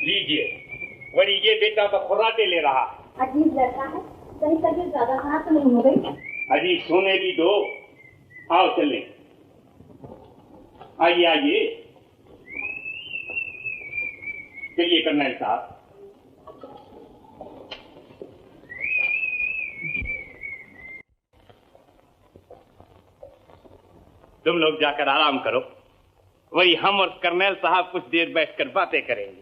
लीजिए। वही ये बेटा तो खुराटे ले रहा है। अजीब लड़का है, कहीं तबीयत ज्यादा खराब तो नहीं हो गई? अजी सोने भी दो। आओ चले, आइए आइए। चलिए कर्नल साहब। तुम लोग जाकर आराम करो, वही हम और कर्नल साहब कुछ देर बैठकर बातें करेंगे।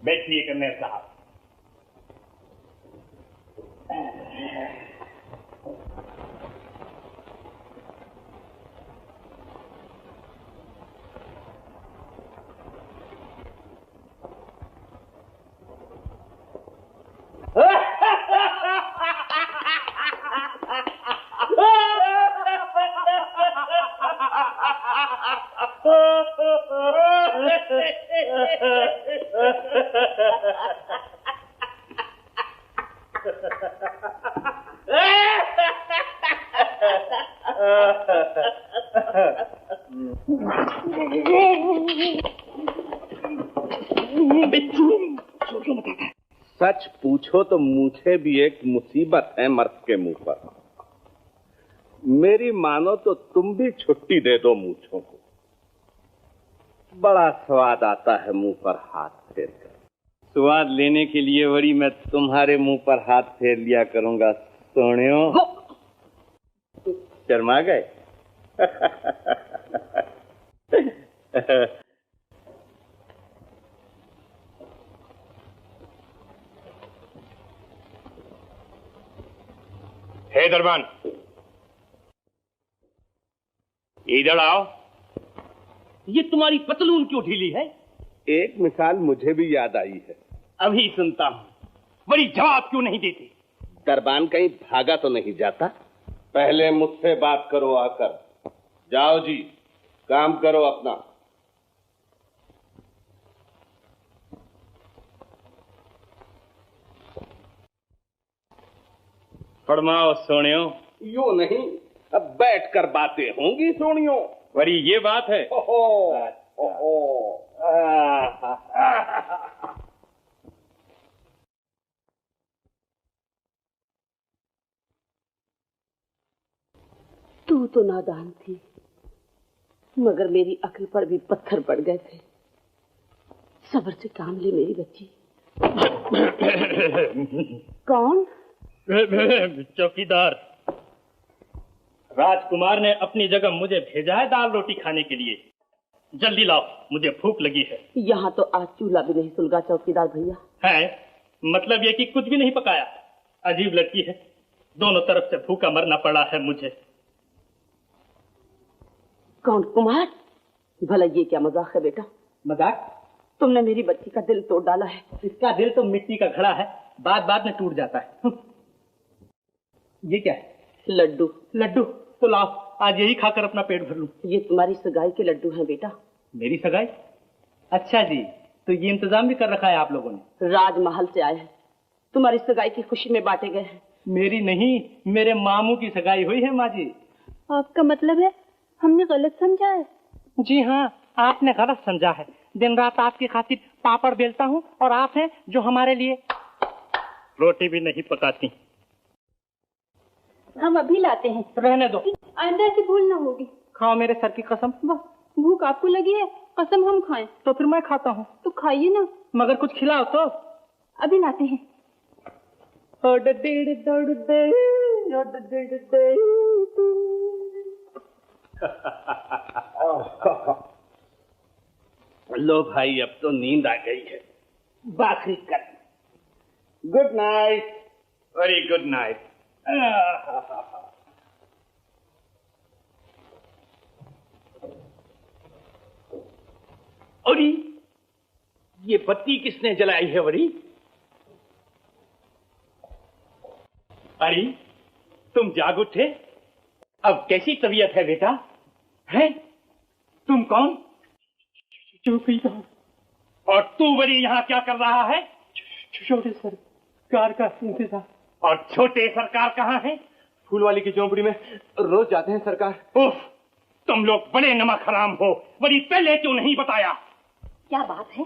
बैठिए कर्नल साहब। सच पूछो तो मुझे भी एक मुसीबत है मर्द के मुंह पर। मेरी मानो तो तुम भी छुट्टी दे दो मूंछों को। बड़ा स्वाद आता है मुंह पर हाथ फेर कर। स्वाद लेने के लिए वरी मैं तुम्हारे मुंह पर हाथ फेर लिया करूंगा सोनियो। शर्मा गए? हे दरबान, इधर आओ। ये तुम्हारी पतलून क्यों ढीली है? एक मिसाल मुझे भी याद आई है। अभी सुनता हूं। बड़ी जवाब क्यों नहीं देते? दरबान कहीं भागा तो नहीं जाता? पहले मुझसे बात करो आकर। जाओ जी, काम करो अपना। फरमाओ सोनियो। यूं नहीं, अब बैठकर बातें होंगी सोनियो। वरी ये बात है? ओहो, ओहो। तू तो नादान थी, मगर मेरी अक्ल पर भी पत्थर पड़ गए थे। सब्र से काम ले मेरी बच्ची। कौन? चौकीदार। राजकुमार ने अपनी जगह मुझे भेजा है दाल रोटी खाने के लिए। जल्दी लाओ, मुझे भूख लगी है। यहाँ तो आज चूल्हा भी नहीं सुलगा चौकीदार भैया। है मतलब ये कि कुछ भी नहीं पकाया? अजीब लड़की है, दोनों तरफ से भूखा मरना पड़ा है मुझे। कौन कुमार? भला ये क्या मजाक है बेटा? मजाक? तुमने मेरी बच्ची का दिल तोड़ डाला है। इसका दिल तो मिट्टी का घड़ा है, बात बात में टूट जाता है। ये क्या है? लड्डू। लड्डू? तो लाओ, आज यही खाकर अपना पेट भर लूं। ये तुम्हारी सगाई के लड्डू हैं बेटा। मेरी सगाई? अच्छा जी, तो ये इंतजाम भी कर रखा है आप लोगों ने? राजमहल से आए हैं, तुम्हारी सगाई की खुशी में बांटे गए हैं। मेरी नहीं, मेरे मामू की सगाई हुई है माँ जी। आपका मतलब है हमने गलत समझा है? जी हाँ, आपने गलत समझा है। दिन रात आपकी खातिर पापड़ बेलता हूँ और आप हैं जो हमारे लिए रोटी भी नहीं पकाती। हम अभी लाते हैं। रहने दो, आइंदा से भूल न होगी। खाओ मेरे सर की कसम। वाह, भूख आपको लगी है, कसम हम खाएं? तो फिर मैं खाता हूँ। तो खाइए ना। मगर कुछ खिलाओ तो। अभी लाते हैं। लो भाई, अब तो नींद आ गई है। बाखरी कर। Good night. Very good night. अरे ये बत्ती किसने जलाई है वरी? अरे तुम जाग उठे? अब कैसी तबीयत है बेटा? हैं? तुम कौन? चौकीदार। और तू वरी यहाँ क्या कर रहा है? छोटे सरकार का इंतजार। और छोटे सरकार कहाँ है? फूल वाली की झोंपड़ी में रोज जाते हैं सरकार। उफ, तुम लोग बड़े नमक हराम हो, बड़ी पहले क्यों नहीं बताया? क्या बात है,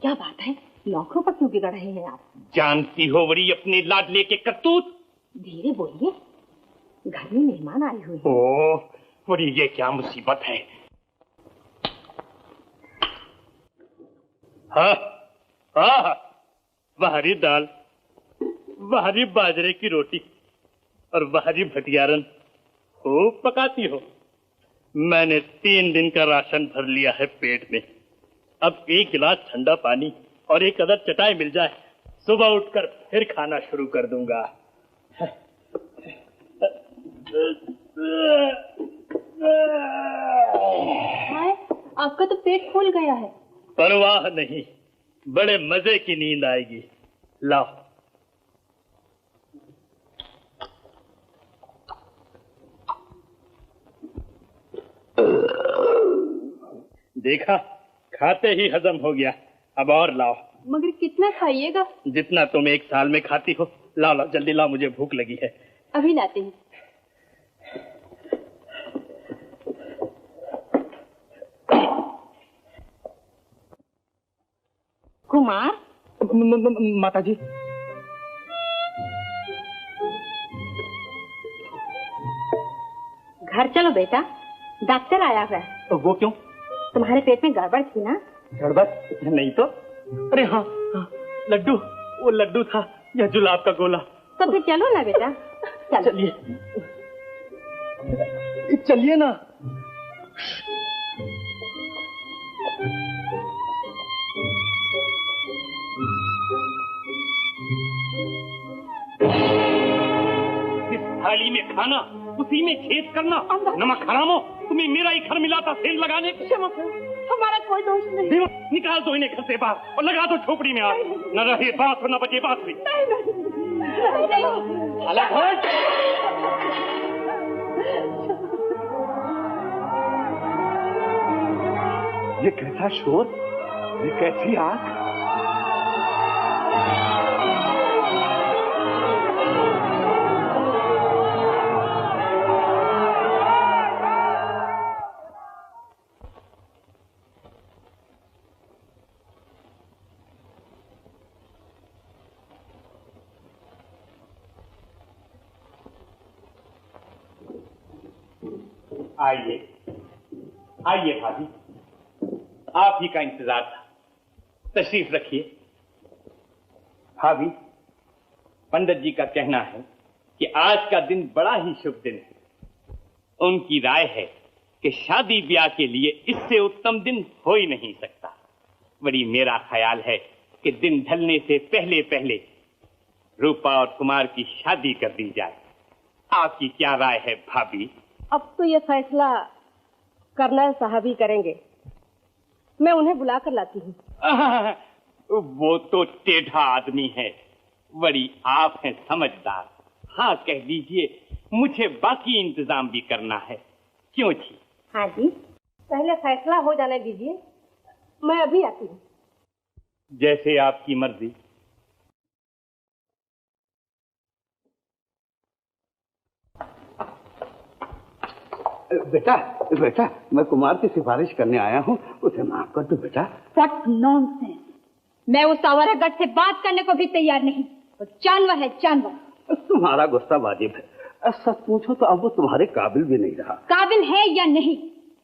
क्या बात है? नौकरों पर क्यों बिगड़ रहे हैं आप? जानती हो बड़ी अपने लाडले के करतूत। धीरे बोलिए, घर में मेहमान आए हुए हैं। ओह, बड़ी ये क्या मुसीबत है। हाँ हाँ, बाहरी दाल, बाहरी बाजरे की रोटी और बाहरी भटियारन खूब पकाती हो। मैंने 3 दिन का राशन भर लिया है पेट में। अब 1 गिलास ठंडा पानी और 1 अदर चटाई मिल जाए, सुबह उठकर फिर खाना शुरू कर दूंगा। हाय, आपका तो पेट फूल गया है। परवाह नहीं, बड़े मजे की नींद आएगी। लाओ। देखा, खाते ही हजम हो गया। अब और लाओ। मगर कितना खाइएगा? जितना तुम 1 साल में खाती हो। लाओ लाओ, जल्दी लाओ, मुझे भूख लगी है। अभी लाते हैं। कुमार, माता जी। घर चलो बेटा, डॉक्टर आया हुआ है। वो क्यों? तुम्हारे पेट में गड़बड़ थी ना? गड़बड़ नहीं तो। अरे हाँ, हाँ, लड्डू, वो लड्डू था या जुलाब का गोला। तो फिर चलो ना बेटा, चलिए चलिए ना। इस थाली में खाना, उसी में छेद करना। नमक हरामो, तुम्हें मेरा ही घर मिला था सेंध लगाने। हमारा कोई दोष नहीं। निकाल दो इन्हें घर से बाहर और लगा दो झोपड़ी में आग। न रहे बात और न बचे बात भी। अलग हट। ये कैसा शोर, ये कैसी आग? आइए आइए भाभी, आप ही का इंतजार था। तशरीफ रखिए। भाभी, पंडित जी का कहना है कि आज का दिन बड़ा ही शुभ दिन है। उनकी राय है कि शादी ब्याह के लिए इससे उत्तम दिन हो ही नहीं सकता। बड़ी मेरा ख्याल है कि दिन ढलने से पहले पहले रूपा और कुमार की शादी कर दी जाए। आपकी क्या राय है भाभी? अब तो ये फैसला कर्नल साहब ही करेंगे। मैं उन्हें बुला कर लाती हूँ। वो तो टेढ़ा आदमी है, बड़ी आप हैं समझदार। हाँ कह दीजिए, मुझे बाकी इंतजाम भी करना है। क्यों जी? हाँ जी, पहले फैसला हो जाने दीजिए, मैं अभी आती हूँ। जैसे आपकी मर्जी। बेटा बेटा, मैं कुमार की सिफारिश करने आया हूँ, उसे माफ कर दो बेटा। What nonsense! मैं उस आवारा गट से बात करने को भी तैयार नहीं। वो जानवर है, जानवर। तुम्हारा गुस्सा वाजिब है। सच पूछो तो अब वो तुम्हारे काबिल भी नहीं रहा। काबिल है या नहीं,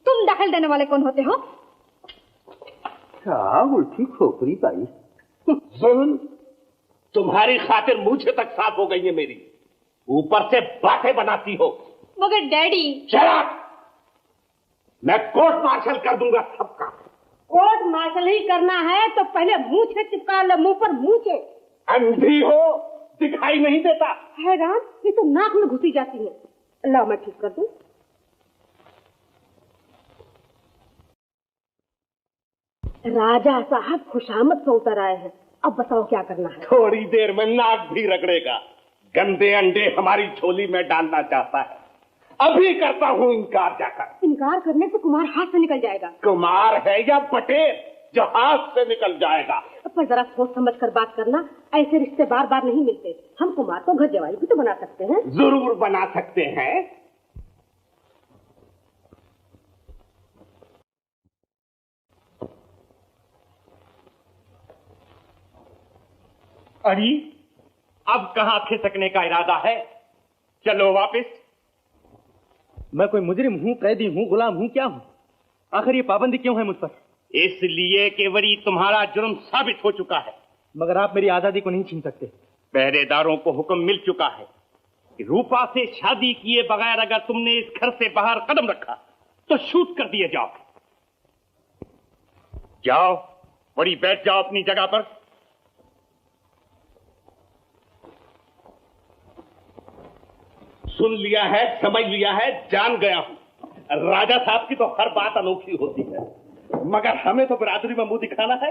तुम दखल देने वाले कौन होते हो? क्या उल्टी खोपड़ी पाई। सुन, तुम्हारी खातिर मूछें तक साफ हो गई है मेरी, ऊपर से बातें बनाती हो। मगर डैडी। शराब, मैं कोर्ट मार्शल कर दूंगा सबका। कोर्ट मार्शल ही करना है तो पहले मुंह से चिपका ले, मुंह पर मुंह से। अंधी हो, दिखाई नहीं देता? हैरान, ये तो नाक में घुसी जाती है। अल्लाह, मैं ठीक कर दूं। राजा साहब खुशामद से उतर आए हैं, अब बताओ क्या करना है। थोड़ी देर में नाक भी रगड़ेगा। गंदे अंडे हमारी झोली में डालना चाहता है। अभी करता हूँ इनकार जाकर। इनकार करने से कुमार हाथ से निकल जाएगा। कुमार है या बटेर, जो हाथ से निकल जाएगा। पर जरा सोच समझ कर बात करना, ऐसे रिश्ते बार बार नहीं मिलते। हम कुमार को घर जवाई भी तो बना सकते हैं। जरूर बना सकते हैं। अरे अब कहां खिसकने का इरादा है? चलो वापस। मैं कोई मुजरिम हूँ, कैदी हूँ, गुलाम हूँ, क्या हूँ? आखिर ये पाबंदी क्यों है मुझ पर? इसलिए कि वरी तुम्हारा जुर्म साबित हो चुका है। मगर आप मेरी आजादी को नहीं छीन सकते। पहरेदारों को हुक्म मिल चुका है कि रूपा से शादी किए बगैर अगर तुमने इस घर से बाहर कदम रखा तो शूट कर दिए जाओ। जाओ, बड़ी बैठ जाओ अपनी जगह पर। सुन लिया है, समझ लिया है, जान गया हूं। राजा साहब की तो हर बात अनोखी होती है, मगर हमें तो बिरादरी में मुंह दिखाना है।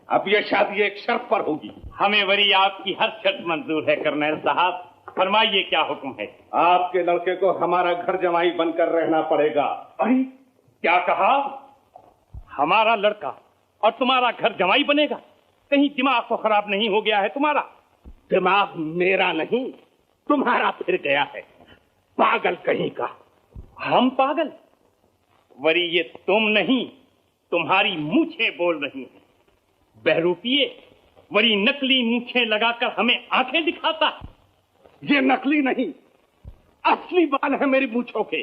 अब यह शादी एक शर्त पर होगी। हमें वरी आपकी हर शर्त मंजूर है कर्नल साहब। फरमाइए क्या हुक्म है? आपके लड़के को हमारा घर जमाई बनकर रहना पड़ेगा। अरे क्या कहा? हमारा लड़का और तुम्हारा घर जमाई बनेगा? कहीं दिमाग तो खराब नहीं हो गया है तुम्हारा? दिमाग मेरा नहीं, तुम्हारा फिर गया है। पागल कहीं का। हम पागल? वरी ये तुम नहीं, तुम्हारी मूछें बोल रही हैं। बहरूपिए, वरी नकली मूछें लगाकर हमें आंखें दिखाता है। ये नकली नहीं, असली बाल है मेरी मूछों के।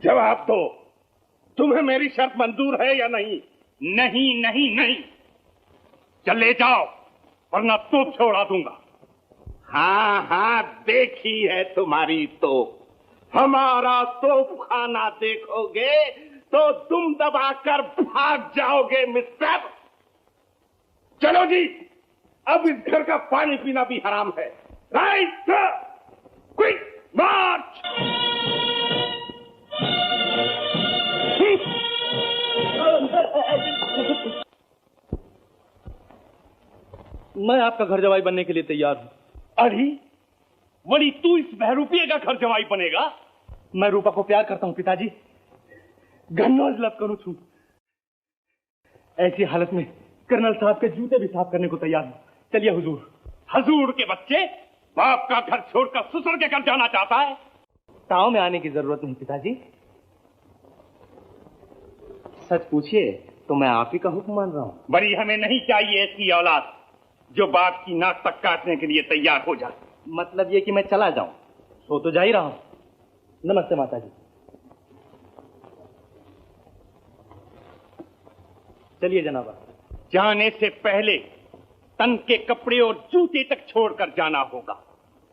जवाब दो, तुम्हें मेरी शर्त मंजूर है या नहीं? नहीं नहीं नहीं, चले जाओ वरना तोप छोड़ा दूंगा। हाँ हाँ, देखी है तुम्हारी तोप। हमारा तोप खाना देखोगे तो तुम दबाकर भाग जाओगे मिस्टर। चलो जी, अब इस घर का पानी पीना भी हराम है। राइट, क्विक मार्च। मैं आपका घर जवाई बनने के लिए तैयार हूँ। अरे वरी तू इस बहरूपिए का घर जवाई बनेगा? मैं रूपा को प्यार करता हूँ पिताजी, गन्नोज लब करूँ छू। ऐसी हालत में कर्नल साहब के जूते भी साफ करने को तैयार हूँ। चलिए हुजूर। हजूर के बच्चे, बाप का घर छोड़कर ससुर के घर जाना चाहता है? ताव में आने की जरूरत नहीं पिताजी। सच पूछिए तो मैं आप ही का हुक्म मान रहा हूँ। बड़ी हमें नहीं चाहिए ऐसी औलाद जो बाप की नाक तक काटने के लिए तैयार हो जाए। मतलब ये कि मैं चला जाऊं? सो तो जा ही रहा हूं। नमस्ते माता जी। चलिए जनाबा। जाने से पहले तन के कपड़े और जूते तक छोड़कर जाना होगा,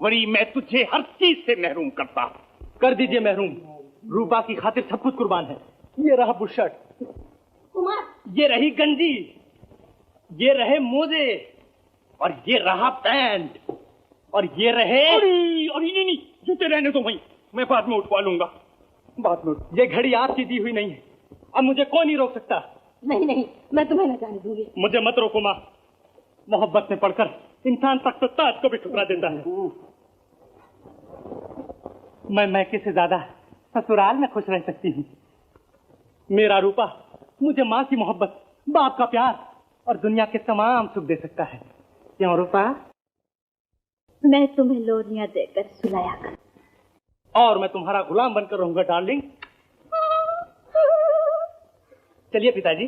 वरी मैं तुझे हर चीज से महरूम करता हूं। कर दीजिए महरूम। रूपा की खातिर सब कुछ कुर्बान है। ये रहा बुशर्ट, कुमार, ये रही गंजी, ये रहे मोजे, और ये रहा पैंट, और ये रहे। अरे नहीं, जूते रहने दो भाई, मैं बाद में उठवा लूंगा। बात लो, ये घड़ी आपकी दी हुई नहीं है। अब मुझे कौन नहीं रोक सकता। नहीं नहीं, मैं तुम्हें न जाने दूंगी। मुझे मत रोको माँ। मोहब्बत में पड़कर इंसान तक तो ताज को भी ठुकरा देता है। मैं मैके से ज्यादा ससुराल में खुश रह सकती हूँ। मेरा रूपा मुझे माँ की मोहब्बत, बाप का प्यार और दुनिया के तमाम सुख दे सकता है। क्यों रूपा? मैं तुम्हें लोरियां देकर सुलाया कर, और मैं तुम्हारा गुलाम बनकर रहूंगा डार्लिंग। चलिए पिताजी।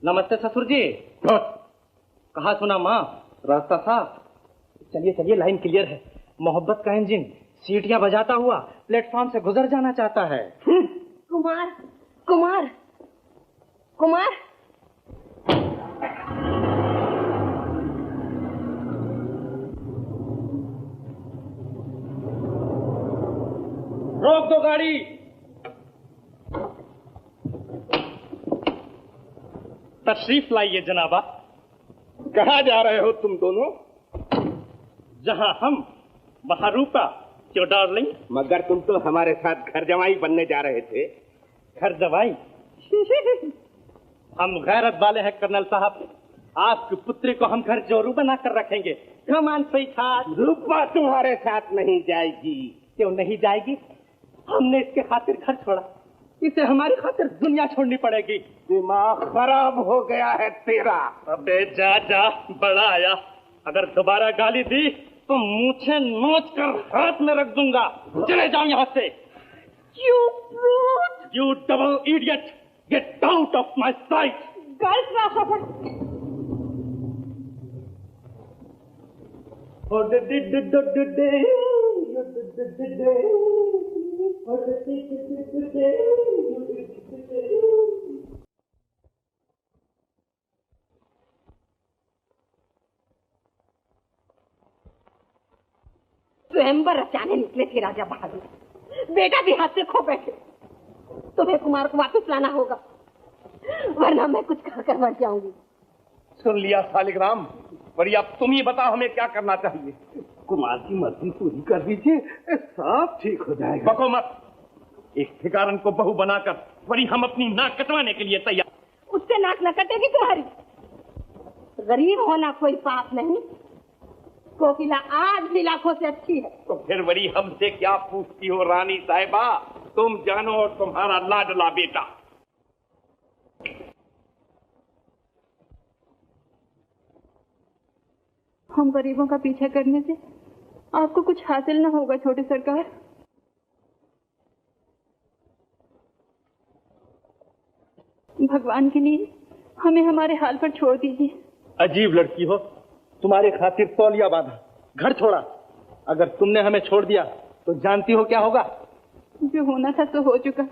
नमस्ते ससुर जी। कहा सुना माँ, रास्ता साफ। चलिए चलिए, लाइन क्लियर है। मोहब्बत का इंजन सीटियां बजाता हुआ प्लेटफॉर्म से गुजर जाना चाहता है। कुमार, कुमार, कुमार। रोक दो गाड़ी। तशरीफ लाइए जनाबा। कहाँ जा रहे हो तुम दोनों? जहां हम वहां रूपा। क्यों डार्लिंग? मगर तुम तो हमारे साथ घर जमाई बनने जा रहे थे। घर जवाई? हम गैरत वाले हैं कर्नल साहब। आपकी पुत्री को हम घर जोरू बना कर रखेंगे। कमान स्वीटहार्ट। रूपा तुम्हारे साथ नहीं जाएगी। क्यों नहीं जाएगी? हमने इसके खातिर घर छोड़ा, इसे हमारी खातिर दुनिया छोड़नी पड़ेगी। दिमाग खराब हो गया है तेरा। अबे जा जा, बड़ा आया। अगर दोबारा गाली दी तो मूछें नोच कर हाथ में रख दूंगा। चले जाओ यहाँ से। You brute! You double idiot! Get out of my sight! कर्ज का सफर। स्वयंवर रचाने निकले थे राजा बहादुर, बेटा भी हाथ से खो बैठे। तुम्हें कुमार को वापस लाना होगा, वरना मैं कुछ खाकर मर जाऊंगी। सुन लिया सालिग्राम, पर अब तुम ही बताओ हमें क्या करना चाहिए। कुमार की मर्जी पूरी कर दीजिए, सब ठीक हो जाएगा। बको मत, एक भिखारन को बहू बनाकर वही हम अपनी नाक कटवाने के लिए तैयार। उससे नाक न कटेगी तुम्हारी। गरीब होना कोई पाप नहीं, कोकिला आज भी लाखों से अच्छी है। तो फिर वही हमसे क्या पूछती हो रानी साहिबा? तुम जानो और तुम्हारा लाडला बेटा। हम गरीबों का पीछा करने से आपको कुछ हासिल न होगा छोटे सरकार। भगवान के लिए हमें हमारे हाल पर छोड़ दीजिए। अजीब लड़की हो, तुम्हारे खातिर तौलिया बांधा, घर छोड़ा। अगर तुमने हमें छोड़ दिया तो जानती हो क्या होगा? जो होना था सो हो चुका,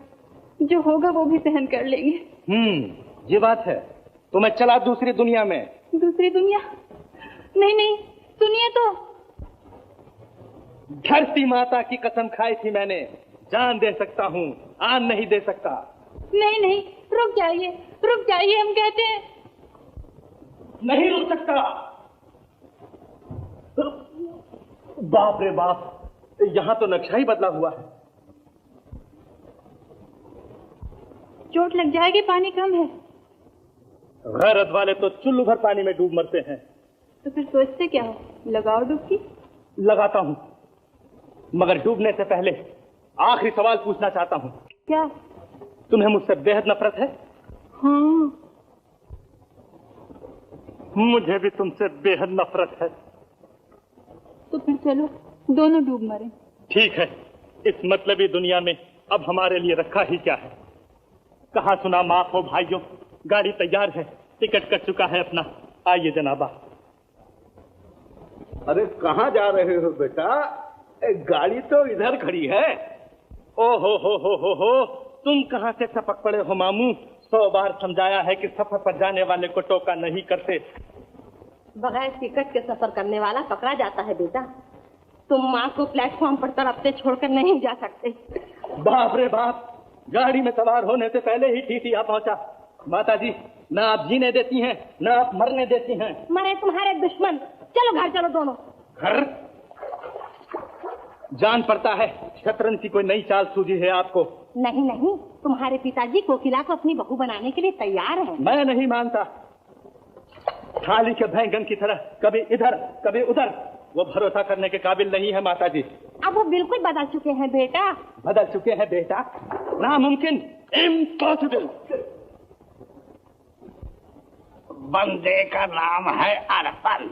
जो होगा वो भी सहन कर लेंगे। ये बात है। तो मैं चला दूसरी दुनिया में। दूसरी दुनिया? नहीं नहीं, सुनिए तो। धरती माता की कसम खाई थी मैंने, जान दे सकता हूँ, आन नहीं दे सकता। नहीं नहीं, रुक जाइए, रुक जाइए, हम कहते हैं। नहीं रुक सकता। बाप रे बाप, यहाँ तो नक्शा ही बदला हुआ है। चोट लग जाएगी, पानी कम है। गैरत वाले तो चुल्लू भर पानी में डूब मरते हैं। तो फिर सोचते क्या हो? लगाओ डुबकी। लगाता हूँ, मगर डूबने से पहले आखिरी सवाल पूछना चाहता हूँ। क्या? तुम्हें मुझसे बेहद नफरत है? हाँ। मुझे भी तुमसे बेहद नफरत है। तो फिर चलो दोनों डूब मरे। ठीक है, इस मतलबी दुनिया में अब हमारे लिए रखा ही क्या है। कहा सुना माफ हो भाइयों, गाड़ी तैयार है, टिकट कट चुका है अपना। आइए जनाबा। अरे कहाँ जा रहे हो बेटा? गाड़ी तो इधर खड़ी है। ओ हो, तुम कहाँ से टपक पड़े हो मामू? 100 बार समझाया है कि सफर पर जाने वाले को टोका नहीं करते। बगैर टिकट के सफर करने वाला पकड़ा जाता है बेटा। तुम माँ को प्लेटफॉर्म पर तड़पते छोड़कर नहीं जा सकते। बाप रे बाप, गाड़ी में सवार होने से पहले ही टीटी आ पहुंचा। माता जी, ना आप जीने देती हैं, ना आप मरने देती हैं। मरे तुम्हारे दुश्मन। चलो घर चलो दोनों। घर? जान पड़ता है शतरंज की कोई नई चाल सूझी है आपको। नहीं नहीं, तुम्हारे पिताजी कोकिला को अपनी बहू बनाने के लिए तैयार हैं। मैं नहीं मानता। थाली के बैंगन की तरह कभी इधर कभी उधर, वो भरोसा करने के काबिल नहीं है माता जी। अब वो बिल्कुल बदल चुके हैं बेटा। बदल चुके हैं बेटा? नामुमकिन, इम्पॉसिबल। बंदे का नाम है अरपन,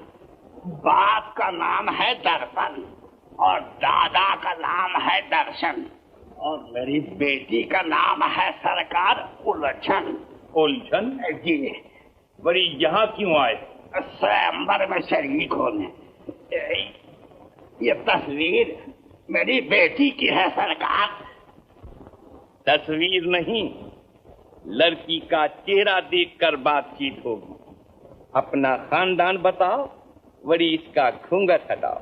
बाप का नाम है दर्पण, और दादा का नाम है दर्शन, और मेरी बेटी का नाम है सरकार उलझन। उलझन? जी। बड़ी यहाँ क्यों आए? स्वयंवर में शरीक होने। ये तस्वीर मेरी बेटी की है सरकार। तस्वीर नहीं, लड़की का चेहरा देखकर बातचीत होगी। अपना खानदान बताओ, वरी इसका घूंघट हटाओ।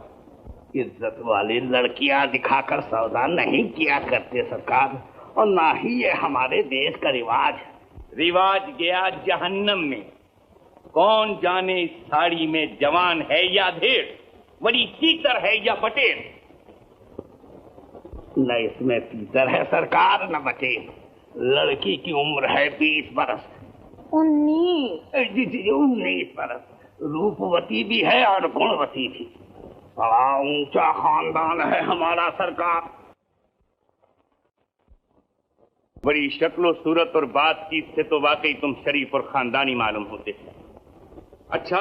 इज्जत वाली लड़कियां दिखाकर सौदा नहीं किया करते सरकार, और ना ही ये हमारे देश का रिवाज है। रिवाज गया जहन्नम में। कौन जाने इस साड़ी में जवान है या ढेर, वरी तीतर है या बटेर। न इसमें तीतर है सरकार, न बटेर। लड़की की उम्र है 20 बरस। 19? जी 19 बरस। रूपवती भी है और गुणवती भी। बड़ा ऊंचा खानदान है हमारा सरकार। बड़ी शक्लो सूरत और बातचीत से तो वाकई तुम शरीफ और खानदानी मालूम होते। अच्छा,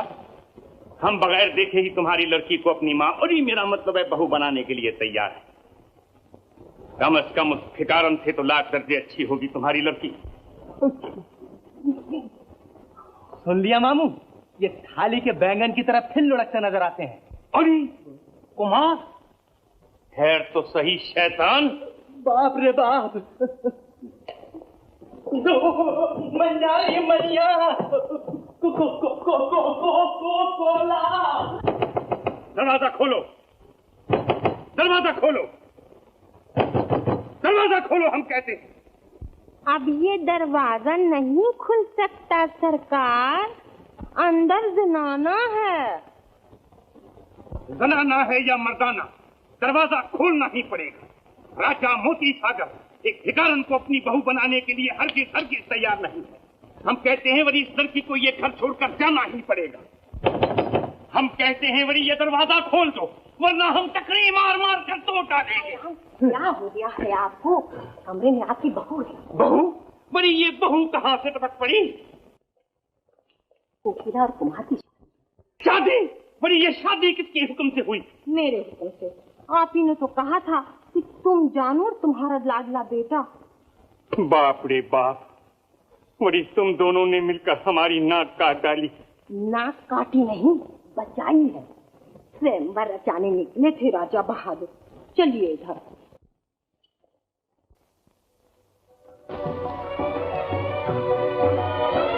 हम बगैर देखे ही तुम्हारी लड़की को अपनी माँ, और ये मेरा मतलब है बहू बनाने के लिए तैयार है। कम से कम उस फिकारन से तो लाख दर्जे अच्छी होगी तुम्हारी लड़की। सुन लिया मामू, ये थाली के बैंगन की तरह फिर लुढ़कते नजर आते हैं। अरे कुमार, खैर तो सही शैतान। बाप रे बाप, मंजारी मैया, कोला। दरवाजा खोलो, दरवाजा खोलो, दरवाजा खोलो, हम कहते हैं। अब ये दरवाजा नहीं खुल सकता सरकार, अंदर जनाना है। जनाना है या मर्दाना, दरवाजा खोलना ही पड़ेगा। राजा मोती सागर एक भिखारन को अपनी बहू बनाने के लिए हरगिज तैयार नहीं है। हम कहते हैं वरी इस लड़की को ये घर छोड़कर जाना ही पड़ेगा। हम कहते हैं वरी ये दरवाजा खोल दो, वरना हम टकरी मार मार कर तोड़ डालेंगे। क्या हो गया है आपको? कमरे में आपकी बहू है। बहू? वरी ये बहू कहाँ से टपक पड़ी? कोकिला और कुमार की शादी? वरी ये शादी किसके हुक्म से हुई? मेरे हुक्म से। आप ही ने तो कहा था कि तुम जानो और तुम्हारा लाडला बेटा। बाप रे बाप, वरी तुम दोनों ने मिलकर हमारी नाक काट डाली। नाक काटी नहीं, बचाई है। स्वयंवर रचाने निकले थे राजा बहादुर। चलिए इधर।